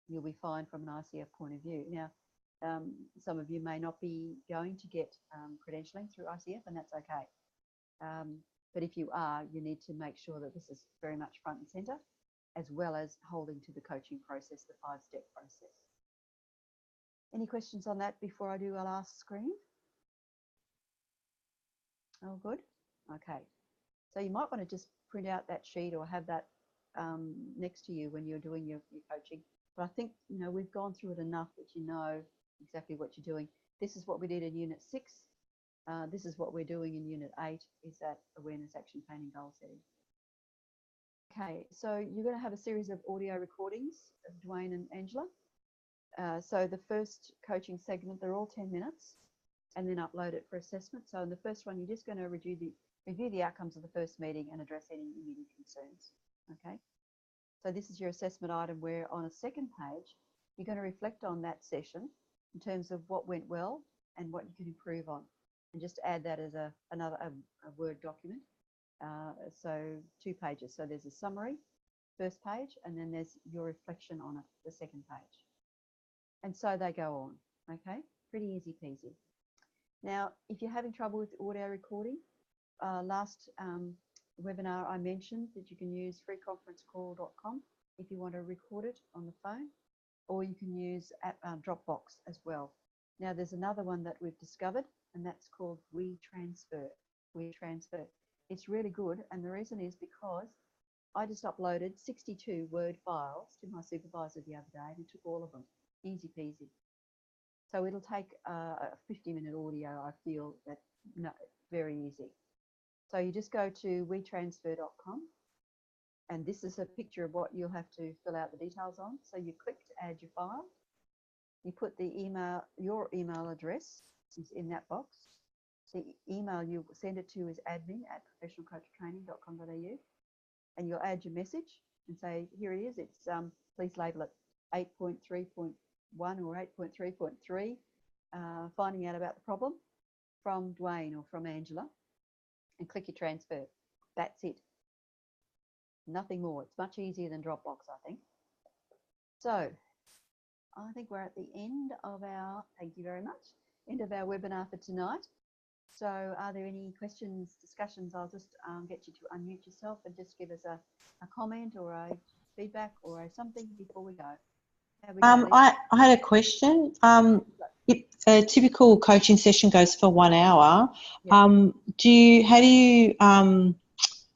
you'll be fine from an ICF point of view. Now, some of you may not be going to get credentialing through ICF, and that's okay. But if you are, you need to make sure that this is very much front and centre, as well as holding to the coaching process, the 5-step process. Any questions on that before I do our last screen? Oh, good. Okay. So you might want to just print out that sheet or have that next to you when you're doing your coaching. But I think, you know, we've gone through it enough that you know exactly what you're doing. This is what we did in Unit 6. This is what we're doing in Unit 8, is that awareness, action, planning, goal setting. Okay, so you're going to have a series of audio recordings of Dwayne and Angela. So the first coaching segment, they're all 10 minutes, and then upload it for assessment. So in the first one, you're just going to review the outcomes of the first meeting and address any immediate concerns. Okay. So this is your assessment item, where on a second page, you're going to reflect on that session in terms of what went well and what you can improve on. and just add that as a Word document. So 2 pages. So there's a summary, first page, and then there's your reflection on it, the second page. And so they go on, okay? Pretty easy peasy. Now, if you're having trouble with audio recording, last webinar I mentioned that you can use freeconferencecall.com if you want to record it on the phone, or you can use Dropbox as well. Now, there's another one that we've discovered, and that's called WeTransfer. WeTransfer. It's really good, and the reason is because I just uploaded 62 Word files to my supervisor the other day, and it took all of them. Easy peasy. So it'll take a 50-minute audio, I feel, that very easy. So you just go to wetransfer.com, and this is a picture of what you'll have to fill out the details on. So you click to add your file. You put the email, your email address is in that box. The email you send it to is admin@professionalcoachtraining.com.au, and you'll add your message and say, here it is. It's please label it 8.3.1 or 8.3.3, finding out about the problem from Dwayne or from Angela, and click your transfer. That's it. Nothing more. It's much easier than Dropbox, I think. So I think we're at the end of our, thank you very much, end of our webinar for tonight. So are there any questions, discussions? I'll just get you to unmute yourself and just give us a comment or a feedback or a something before we go. I had a question. If a typical coaching session goes for 1 hour, Yeah. how do you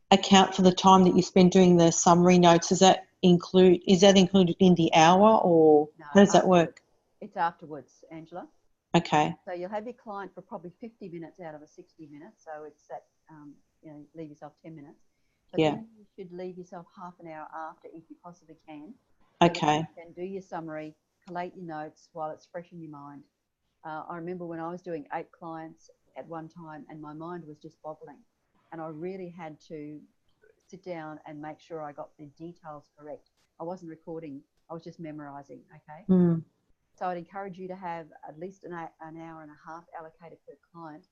account for the time that you spend doing the summary notes? Is that included in the hour, or No, how does that work? It's afterwards, Angela. Okay. So you'll have your client for probably 50 minutes out of a 60 minutes. So it's that, leave yourself 10 minutes. But Yeah. then you should leave yourself half an hour after if you possibly can. Okay. You can do your summary, collate your notes while it's fresh in your mind. I remember when I was doing 8 clients at one time and my mind was just boggling. And I really had to sit down and make sure I got the details correct. I wasn't recording, I was just memorizing, okay? Mm. So I'd encourage you to have at least an hour and a half allocated per client,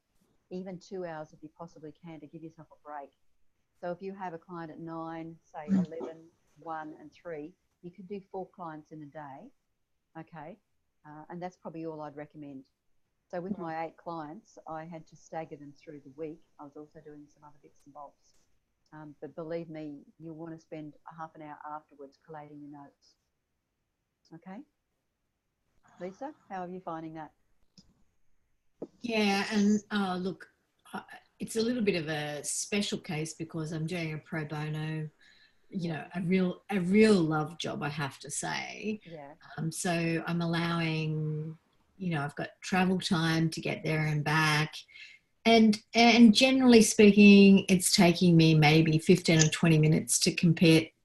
even 2 hours if you possibly can, to give yourself a break. So if you have a client at 9, say 11, 1 and 3, you could do 4 clients in a day, okay? And that's probably all I'd recommend. So with my 8 clients, I had to stagger them through the week. I was also doing some other bits and bobs. But believe me, you'll want to spend a half an hour afterwards collating your notes. Okay? Lisa, how are you finding that? Yeah, and look, it's a little bit of a special case because I'm doing a pro bono, a real love job, I have to say. Yeah. So I'm allowing, I've got travel time to get there and back. And generally speaking, it's taking me maybe 15 or 20 minutes to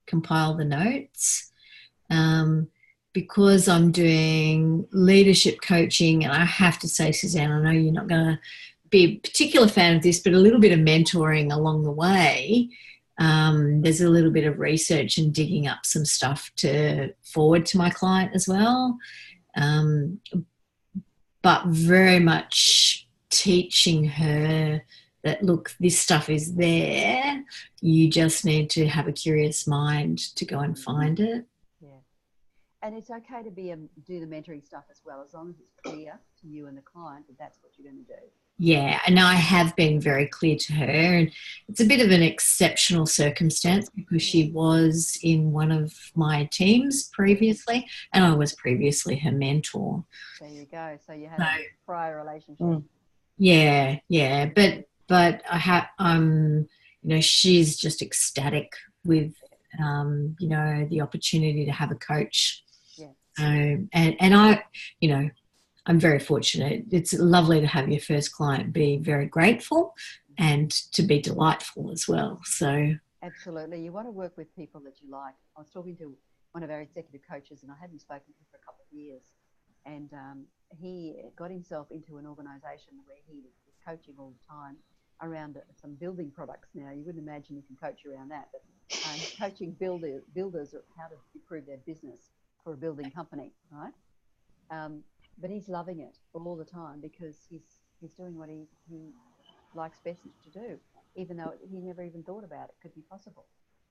compile the notes. Because I'm doing leadership coaching, and I have to say, Suzanne, I know you're not going to be a particular fan of this, but a little bit of mentoring along the way. There's a little bit of research and digging up some stuff to forward to my client as well. But very much teaching her that, look, this stuff is there. You just need to have a curious mind to go and find it. Yeah. And it's okay to do the mentoring stuff as well, as long as it's clear to you and the client that that's what you're going to do. Yeah, and I have been very clear to her, and it's a bit of an exceptional circumstance because she was in one of my teams previously, and I was previously her mentor. There you go. So you had a prior relationship. Yeah, but she's just ecstatic with the opportunity to have a coach. Yeah. And I, I'm very fortunate. It's lovely to have your first client be very grateful and to be delightful as well. So absolutely. You want to work with people that you like. I was talking to one of our executive coaches and I hadn't spoken to him for a couple of years. And he got himself into an organisation where he was coaching all the time around some building products. Now, you wouldn't imagine you can coach around that, but coaching builders how to improve their business for a building company, right? But he's loving it all the time because he's He's doing what he likes best to do, even though he never even thought about it could be possible.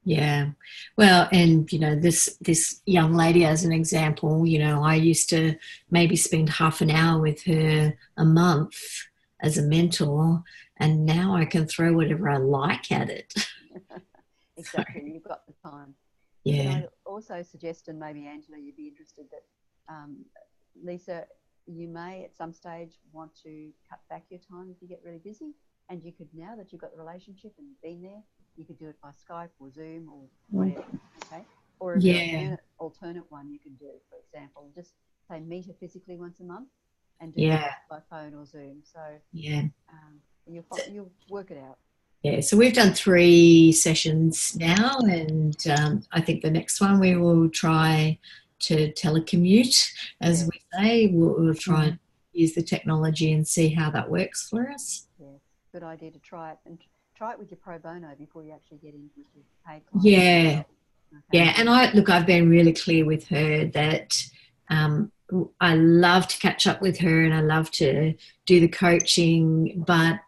Yeah. Well, and this young lady, as an example, I used to maybe spend half an hour with her a month as a mentor, and now I can throw whatever I like at it. Exactly. You've got the time. Yeah. Can I also suggest, and maybe Angela, you'd be interested, that Lisa, you may at some stage want to cut back your time if you get really busy, and you could, now that you've got the relationship and been there, you could do it by Skype or Zoom or whatever. Okay. Or if Yeah. alternate one you can do, for example, just say meet her physically once a month and do Yeah. that by phone or Zoom. So Yeah. you'll work it out. Yeah, so we've done 3 sessions now, and I think the next one we will try to telecommute, as we say. We'll try and use the technology and see how that works for us. Yeah, good idea to try it, and try it with your pro bono before you actually get in with your paid clients. Yeah, okay. yeah, and I've been really clear with her that I love to catch up with her and I love to do the coaching, but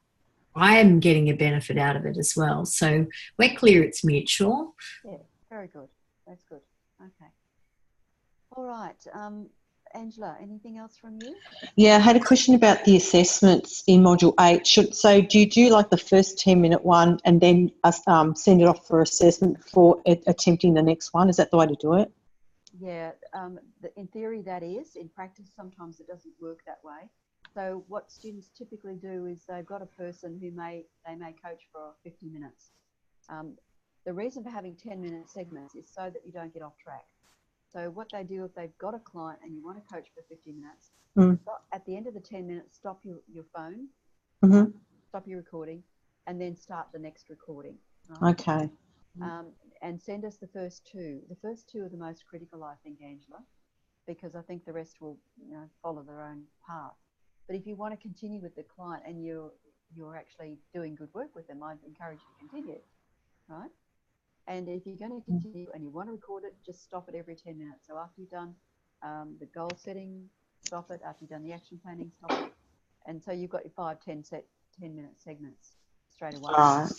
I am getting a benefit out of it as well. So we're clear it's mutual. Yeah, very good. That's good. Okay. All right. Angela, anything else from you? Yeah, I had a question about the assessments in Module 8. So do you do like the first 10-minute one and then send it off for assessment before attempting the next one? Is that the way to do it? Yeah, in theory that is. In practice, sometimes it doesn't work that way. So what students typically do is they've got a person who they may coach for 50 minutes. The reason for having 10-minute segments is so that you don't get off track. So what they do, if they've got a client and you want to coach for 50 minutes, at the end of the 10 minutes, stop your phone, stop your recording, and then start the next recording. Right? Okay. And send us the first 2. The first 2 are the most critical, I think, Angela, because I think the rest will follow their own path. But if you want to continue with the client and you're actually doing good work with them, I'd encourage you to continue, right? And if you're going to continue and you want to record it, just stop it every 10 minutes. So after you've done the goal setting, stop it. After you've done the action planning, stop it. And so you've got your 10-minute segments straight away. All right.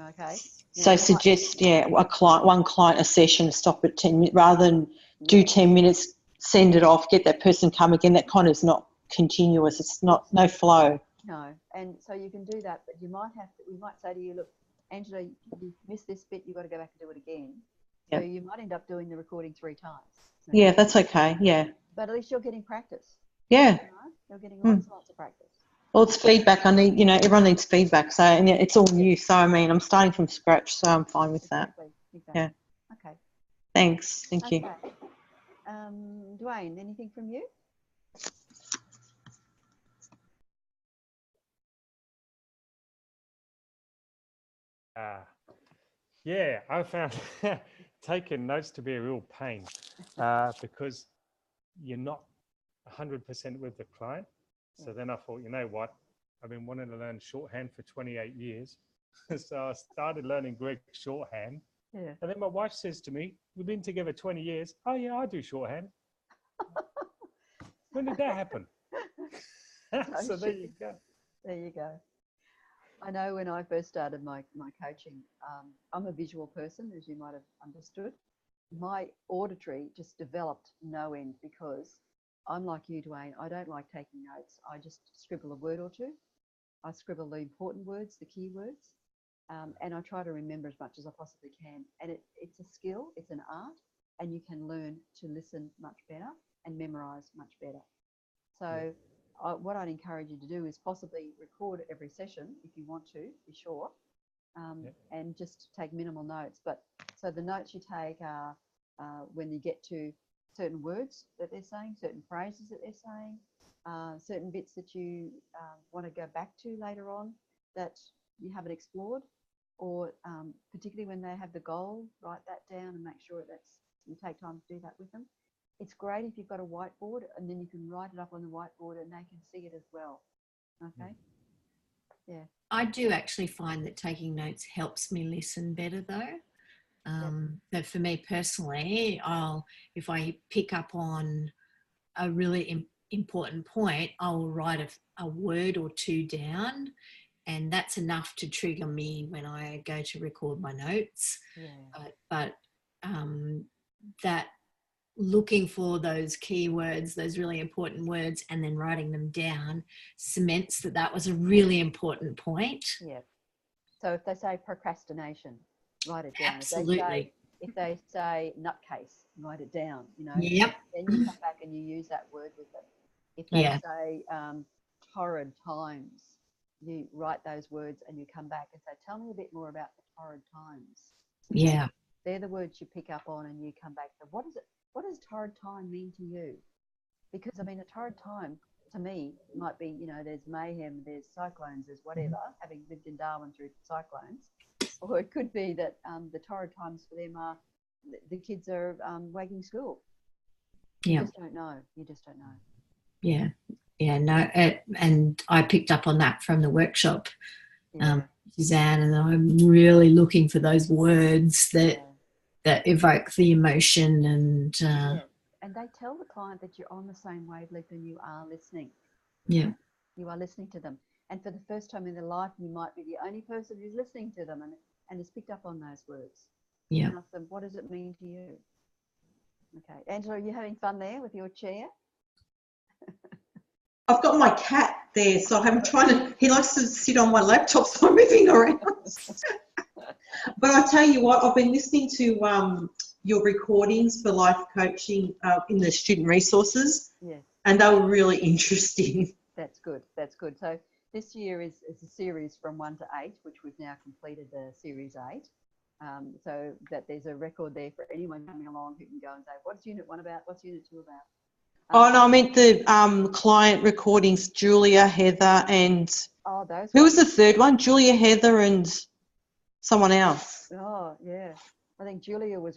Okay. So suggest, one client a session, stop at 10 minutes, rather than do 10 minutes, send it off, get that person come again. That kind of is not continuous. It's no flow. No, and so you can do that, but we might say to you, look, Angela, you missed this bit, you've got to go back and do it again. So you might end up doing the recording 3 times. Okay? Yeah, that's okay. Yeah. But at least you're getting practice. Yeah. Right? You're getting lots and lots of practice. Well, it's feedback. I need, everyone needs feedback. So, and it's all new. So, I mean, I'm starting from scratch, so I'm fine with that. Exactly. Yeah. Okay. Thanks. Thank you. Dwayne, anything from you? Yeah, I found taking notes to be a real pain because you're not 100% with the client. So then I thought, you know what? I've been wanting to learn shorthand for 28 years. So I started learning Greek shorthand. Yeah. And then my wife says to me, we've been together 20 years. Oh, yeah, I do shorthand. When did that happen? So there you go. There you go. I know when I first started my coaching, I'm a visual person, as you might have understood. My auditory just developed no end because I'm like you, Dwayne. I don't like taking notes. I just scribble a word or two. I scribble the important words, the key words, and I try to remember as much as I possibly can. And it's a skill, it's an art, and you can learn to listen much better and memorize much better. So what I'd encourage you to do is possibly record every session if you want to, be sure, and just take minimal notes. But so the notes you take are when you get to certain words that they're saying, certain phrases that they're saying, certain bits that you want to go back to later on that you haven't explored, or particularly when they have the goal, write that down and make sure you take time to do that with them. It's great if you've got a whiteboard and then you can write it up on the whiteboard and they can see it as well. Okay. Yeah. I do actually find that taking notes helps me listen better though. That for me personally, if I pick up on a really important point, I'll write a word or two down, and that's enough to trigger me when I go to record my notes. Yeah. But that looking for those keywords, those really important words, and then writing them down cements that was a really important point. Yeah. So if they say procrastination, write it down. Absolutely. If they say nutcase, write it down, you know. Yep. Then you come back and you use that word with them. If they say torrid times, you write those words and you come back and say, tell me a bit more about the torrid times. Yeah. They're the words you pick up on, and you come back to, what does torrid time mean to you? Because, I mean, a torrid time to me might be, you know, there's mayhem, there's cyclones, there's whatever, having lived in Darwin through cyclones. Or it could be that the torrid times for them are the kids are wagging school. You just don't know. You just don't know. Yeah. Yeah. No. And I picked up on that from the workshop, Suzanne, and I'm really looking for those words that evoke the emotion and. And they tell the client that you're on the same wavelength and you are listening. Yeah. You are listening to them. And for the first time in their life, you might be the only person who's listening to them and has picked up on those words. Yeah. And ask them, what does it mean to you? Okay. Angela, are you having fun there with your chair? I've got my cat there, so I'm he likes to sit on my laptop, so I'm moving around. But I tell you what, I've been listening to your recordings for life coaching in the student resources. Yes. And they were really interesting. That's good. That's good. So this year is a series from 1 to 8, which we've now completed the series 8. So that there's a record there for anyone coming along who can go and say, what's unit 1 about? What's unit 2 about? Oh, no, I meant the client recordings, Julia, Heather, and... Oh, those who was the third one? Julia, Heather, and someone else. Oh, yeah. I think Julia was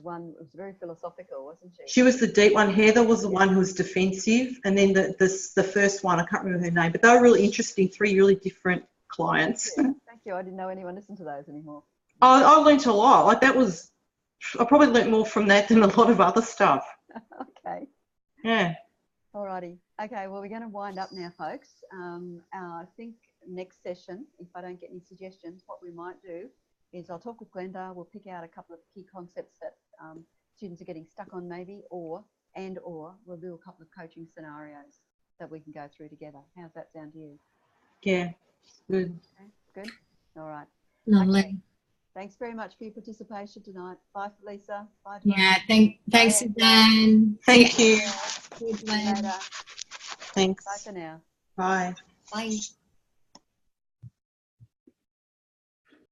very philosophical, wasn't she? She was the deep one. Heather was the one who was defensive. And then the first one, I can't remember her name, but they were really interesting, 3 really different clients. Yeah, thank you. I didn't know anyone listened to those anymore. I learnt a lot. Like I probably learnt more from that than a lot of other stuff. Okay. Yeah. Alrighty. Okay, well, we're going to wind up now, folks. I think next session, if I don't get any suggestions, what we might do is I'll talk with Glenda. We'll pick out a couple of key concepts that students are getting stuck on maybe, or we'll do a couple of coaching scenarios that we can go through together. How's that sound to you? Yeah. Good. Okay, good. All right. Lovely. Okay. Thanks very much for your participation tonight. Bye, Lisa. Bye. Yeah. Thanks, Suzanne. Thank you. See you later. Thanks. Bye for now. Bye. Bye.